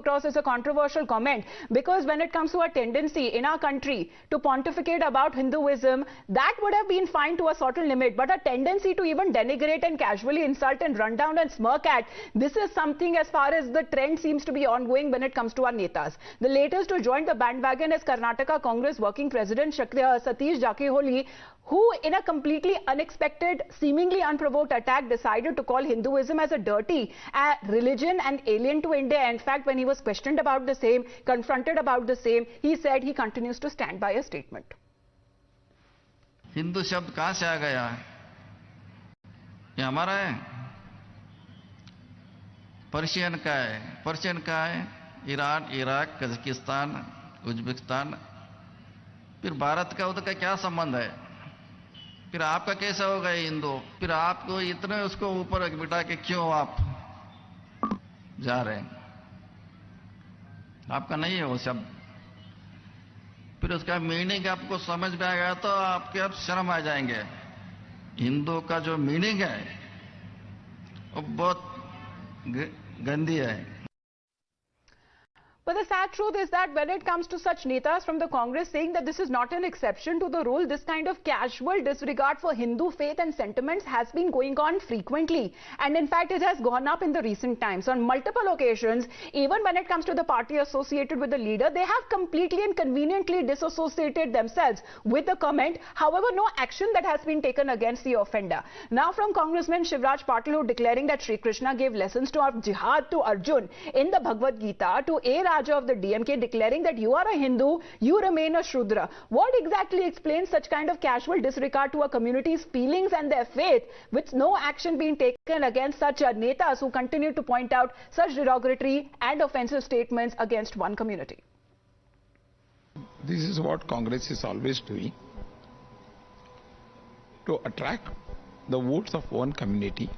across as a controversial comment, because when it comes to a tendency in our country to pontificate about Hinduism, that would have been fine to a certain limit, but a tendency to even denigrate and casually insult and run down and smirk at, this is something as far as the trend seems to be ongoing when it comes to our netas. The latest to join the bandwagon is Karnataka Congress Working President Satish Jakheholi, who in a completely unexpected, seemingly unprovoked attack decided to call Hinduism as a dirty religion and alien to India. In fact, when he was questioned about the same, confronted about the same, he said he continues to stand by a statement. Hindu शब्द कहां से आ गया? ये हमारा है? Persian का है? Persian का है? ईरान, इराक, कजाकिस्तान, उज्बेकिस्तान, फिर भारत का उधर का क्या संबंध है? फिर आपका कैसा होगा हिंदू? फिर आपको इतने उसको ऊपर बिठा के क्यों आप जा रहे हैं? आपका नहीं है वो शब्द। फिर उसका मीनिंग आपको समझ में आएगा तो आपके अब शर्म आ जाएंगे। हिंदू का जो मीनिंग है वो बहुत गंदी है। But the sad truth is that when it comes to such netas from the Congress saying that this is not an exception to the rule, this kind of casual disregard for Hindu faith and sentiments has been going on frequently. And in fact, it has gone up in the recent times. On multiple occasions, even when it comes to the party associated with the leader, they have completely and conveniently disassociated themselves with the comment. However, no action that has been taken against the offender. Now from Congressman Shivraj Patil, who declaring that Sri Krishna gave lessons to jihad to Arjun in the Bhagavad Gita, to A. Raja of the DMK declaring that you are a Hindu, you remain a Shudra. What exactly explains such kind of casual disregard to a community's feelings and their faith, with no action being taken against such netas who continue to point out such derogatory and offensive statements against one community? This is what Congress is always doing, to attract the votes of one community.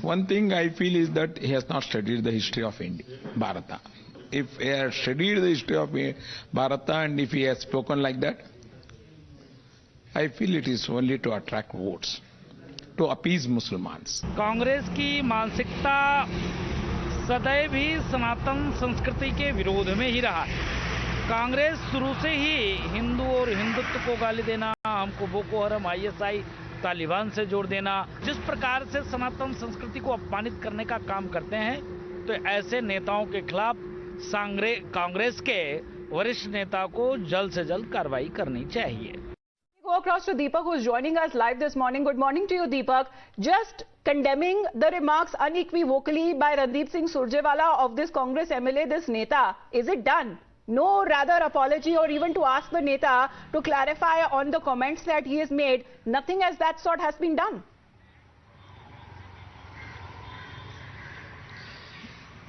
One thing I feel is that he has not studied the history of India, Bharata. If he has studied the history of Bharata and if he has spoken like that, I feel it is only to attract votes, to appease Muslims. Congress की मानसिकता सदैव ही सनातन संस्कृति के विरोध में ही रहा है। कांग्रेस शुरू से ही हिंदू और हिंदुत्व को गाली देना, हमको बोको हरम, ISI, तालिबान से जोड़ देना, जिस प्रकार से सनातन संस्कृति को अपमानित करने का काम करते हैं, तो ऐसे नेताओं के खिलाफ कांग्रेस के वरिष्ठ नेता को जल्द से जल्द कार्रवाई करनी चाहिए। Go across to Deepak, who is joining us live this morning. Good morning to you, Deepak. Just condemning the remarks unequivocally by Randeep Singh Surjewala of this Congress MLA, this Neta. Is it done? No rather apology or even to ask the Neta to clarify on the comments that he has made. Nothing as that sort has been done.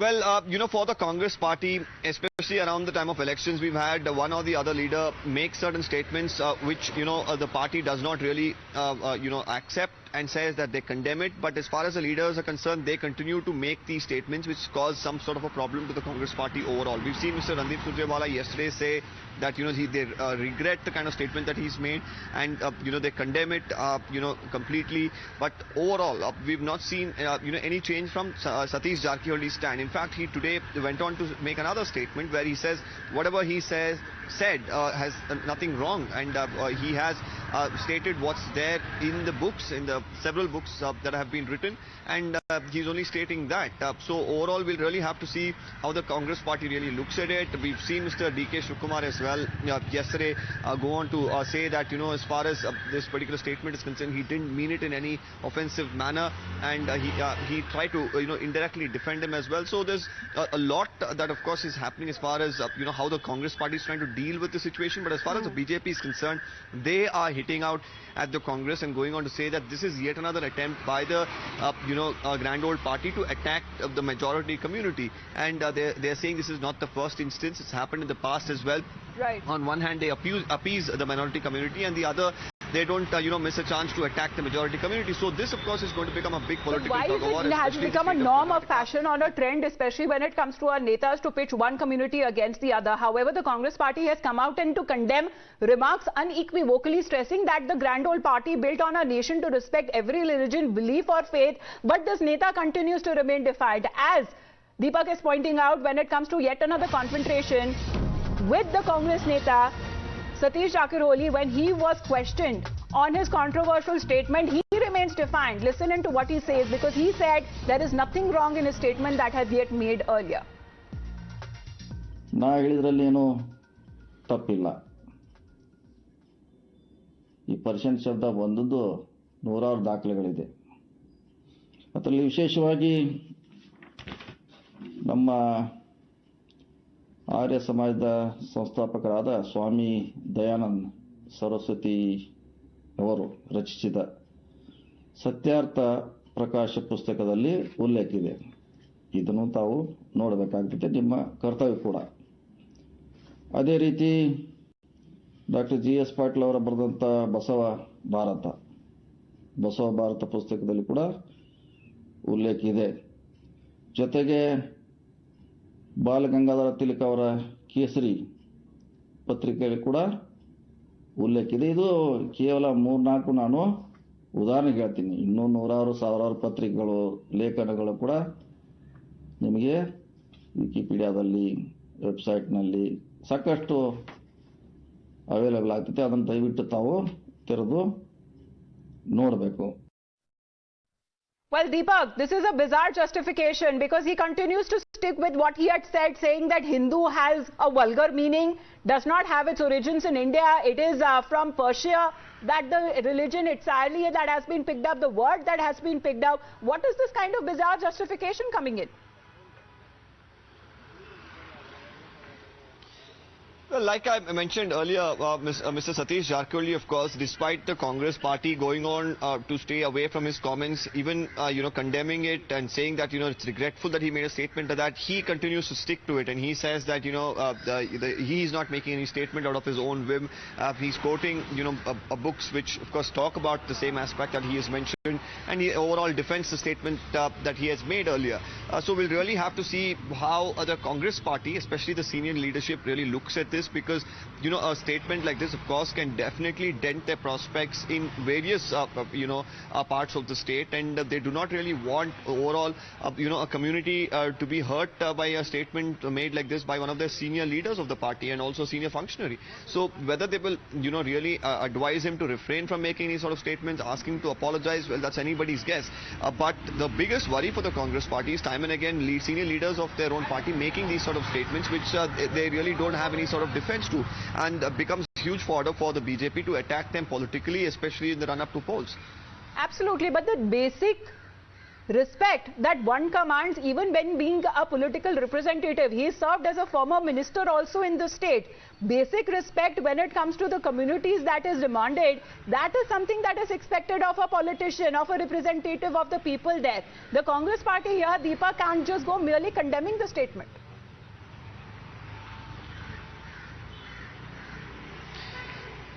Well, for the Congress party, especially around the time of elections, we've had one or the other leader make certain statements which, the party does not really, accept and says that they condemn it. But as far as the leaders are concerned, they continue to make these statements which cause some sort of a problem to the Congress party overall. We've seen Mr. Randeep Surjewala yesterday say that, they regret the kind of statement that he's made and, they condemn it, completely. But overall, we've not seen, any change from Satish Jakheholi's stand. In fact, he today went on to make another statement where he says whatever he said has nothing wrong, and he has stated what's there in the books, in the several books that have been written, and he's only stating that. So overall, we'll really have to see how the Congress party really looks at it. We've seen Mr. D.K. Shivkumar as well yesterday go on to say that, as far as this particular statement is concerned, he didn't mean it in any offensive manner, and he tried to indirectly defend him as well. So there's a lot that of course is happening as far as how the Congress party is trying to deal with the situation. But as far as the BJP is concerned, they are hitting out at the Congress and going on to say that this is yet another attempt by the grand old party to attack the majority community, and they're saying this is not the first instance. It's happened in the past as well. Right. On one hand, they appease the minority community, and the other, they don't miss a chance to attack the majority community. So this, of course, is going to become a big political tug of war. Why has it become a norm of fashion or a trend, especially when it comes to our netas, to pitch one community against the other? However, the Congress party has come out and to condemn remarks unequivocally, stressing that the grand old party built on a nation to respect every religion, belief or faith, but this neta continues to remain defiant. As Deepak is pointing out when it comes to yet another confrontation with the Congress Neta, Satish Jakhiroli, when he was questioned on his controversial statement, he remains defiant. Listen into what he says, because he said there is nothing wrong in his statement that has yet made earlier. ನಾ ಹೇಳಿದ್ರಲ್ಲಿ ಏನು ತಪ್ಪಿಲ್ಲ. ಈ Persian ಶಬ್ದ ಬಂದದ್ದು ನೂರಾರು ದಾಖಲೆಗಳಿದೆ. ಅದರಲ್ಲಿ ವಿಶೇಷವಾಗಿ ನಮ್ಮ ಆರ್ಯ ಸಮಾಜದ ಸಂಸ್ಥಾಪಕರಾದ ಸ್ವಾಮಿ ದಯಾನಂದ ಸರಸ್ವತಿ ಅವರು ರಚಿಸಿದ ಸತ್ಯಾರ್ಥ ಪ್ರಕಾಶ ಪುಸ್ತಕದಲ್ಲಿ ಉಲ್ಲೇಖ ಇದೆ. ಇದನ್ನು ತಾವು ನೋಡಬೇಕಾಗ್ತದೆ, ನಿಮ್ಮ ಕರ್ತವ್ಯ ಕೂಡ. ಅದೇ ರೀತಿ ಡಾಕ್ಟರ್ GS ಪಾಟೀಲ್ ಅವರ ಬರೆದಂಥ ಬಸವ ಭಾರತ ಪುಸ್ತಕದಲ್ಲಿ ಕೂಡ ಉಲ್ಲೇಖ ಇದೆ. ಜೊತೆಗೆ ಬಾಲಗಂಗಾಧರ ತಿಲಕ್ ಅವರ ಕೇಸರಿ ಪತ್ರಿಕೆಯಲ್ಲಿ ಕೂಡ ಉಲ್ಲೇಖ ಇದೆ. ಇದು ಕೇವಲ 3-4 ನಾನು ಉದಾಹರಣೆ ಹೇಳ್ತೀನಿ. ಇನ್ನೂ ನೂರಾರು ಸಾವಿರಾರು ಪತ್ರಿಕೆಗಳು, ಲೇಖನಗಳು ಕೂಡ ನಿಮಗೆ ವಿಕಿಪೀಡಿಯಾದಲ್ಲಿ, ವೆಬ್ಸೈಟ್ನಲ್ಲಿ ಸಾಕಷ್ಟು ಅವೈಲೇಬಲ್ ಆಗ್ತದೆ. ಅದನ್ನು ದಯವಿಟ್ಟು ತಾವು ತೆರೆದು ನೋಡಬೇಕು. Well, Deepak, this is a bizarre justification, because he continues to stick with what he had said, saying that Hindu has a vulgar meaning, does not have its origins in India. It is from Persia, that the religion entirely that has been picked up, the word that has been picked up. What is this kind of bizarre justification coming in? Well, like I mentioned earlier, Mr. Satish Jakhiroli, of course, despite the Congress party going on to stay away from his comments, even condemning it and saying that it's regretful that he made a statement to that, he continues to stick to it, and he says that he is not making any statement out of his own whim. He's quoting books which, of course, talk about the same aspect that he has mentioned, and he overall defends the statement that he has made earlier. So we'll really have to see how the Congress party, especially the senior leadership, really looks at this, because a statement like this, of course, can definitely dent their prospects in various parts of the state, and they do not really want overall a community to be hurt by a statement made like this by one of their senior leaders of the party and also senior functionary. So whether they will really advise him to refrain from making any sort of statements, asking to apologize, well, that's anybody's guess. But the biggest worry for the Congress party is time and again senior leaders of their own party making these sort of statements which they really don't have any sort of defense to, and becomes huge fodder for the BJP to attack them politically, especially in the run-up to polls. Absolutely, but the basic respect that one commands, even when being a political representative, he served as a former minister also in the state. Basic respect when it comes to the communities that is demanded, that is something that is expected of a politician, of a representative of the people there. The Congress party here, Deepak, can't just go merely condemning the statement.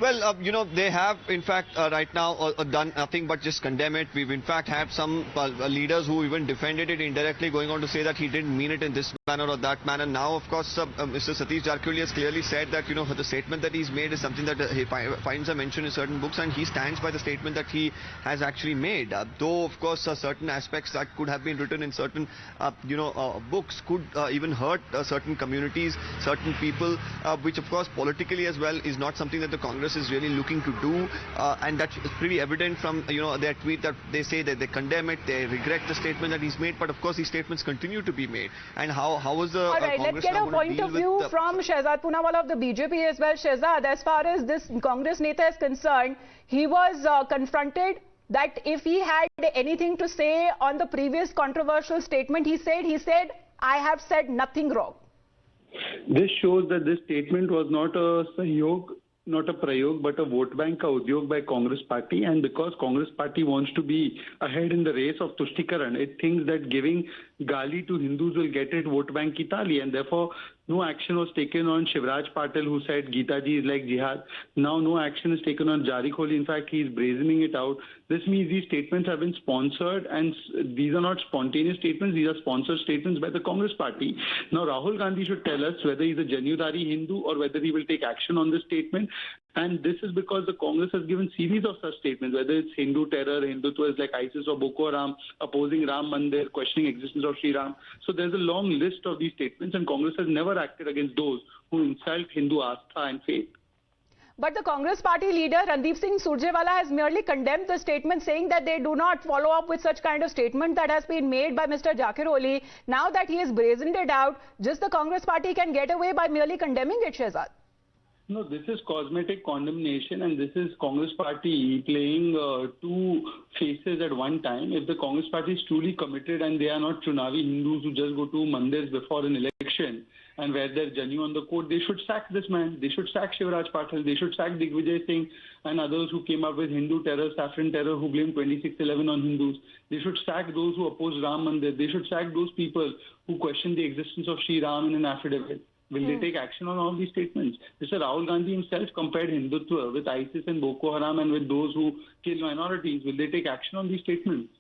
Well, they have, in fact, right now done nothing but just condemn it. We've, in fact, had some leaders who even defended it indirectly, going on to say that he didn't mean it in this manner or that manner. Now, of course, Mr. Satish Jakhiroli has clearly said that, the statement that he's made is something that he finds a mention in certain books, and he stands by the statement that he has actually made. Though, of course, certain aspects that could have been written in certain, books could even hurt certain communities, certain people, which, of course, politically as well is not something that the Congress is really looking to do, and that's pretty evident from their tweet that they say that they condemn it, they regret the statement that he's made, but of course these statements continue to be made. And how is the all right, Congress let's get a point of view from Shehzad Poonawala of the BJP as well. Shehzad, as far as this Congress Neta is concerned, he was confronted that if he had anything to say on the previous controversial statement, he said I have said nothing wrong. This shows that this statement was not a sahyog, not a prayog, but a vote bank ka udyog by Congress party, and because Congress party wants to be ahead in the race of Tuštikaran, it thinks that giving gali to Hindus will get it vote bank ki tali, and therefore no action was taken on Shivraj Patil, who said Geeta ji is like jihad. Now no action is taken on Jakhiroli. In fact, he is brazening it out. This means these statements have been sponsored, and these are not spontaneous statements, these are sponsored statements by the Congress party. Now Rahul Gandhi should tell us whether he's a Janudari Hindu or whether he will take action on this statement. And this is because the Congress has given series of such statements, whether it's Hindu terror, Hindutva is like ISIS or Boko Haram, opposing Ram Mandir, questioning existence of Sri Ram. So there's a long list of these statements, and Congress has never acted against those who insult Hindu astha and faith. But the Congress party leader Randeep Singh Surjewala has merely condemned the statement, saying that they do not follow up with such kind of statement that has been made by Mr. Zakir Oli. Now that he has brazened it out, just the Congress party can get away by merely condemning it, Shehzad. No, this is cosmetic condemnation, and this is Congress party playing two faces at one time. If the Congress party is truly committed and they are not Chunavi Hindus who just go to mandirs before an election and wear their janu on the coat, they should sack this man. They should sack Shivraj Patil. They should sack Digvijay Singh and others who came up with Hindu terror, saffron terror, who blamed 26/11 on Hindus. They should sack those who oppose Ram Mandir. They should sack those people who question the existence of Sri Ram in an affidavit. Will they take action on all these statements? Mr. Rahul Gandhi himself compared Hindutva with ISIS and Boko Haram and with those who kill minorities. Will they take action on these statements?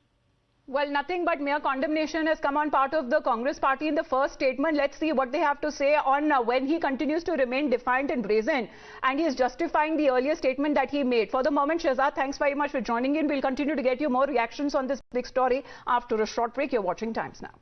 Well, nothing but mere condemnation has come on part of the Congress party in the first statement. Let's see what they have to say on when he continues to remain defiant and brazen. And he is justifying the earlier statement that he made. For the moment, Shehzad, thanks very much for joining in. We'll continue to get you more reactions on this big story after a short break. You're watching Times Now.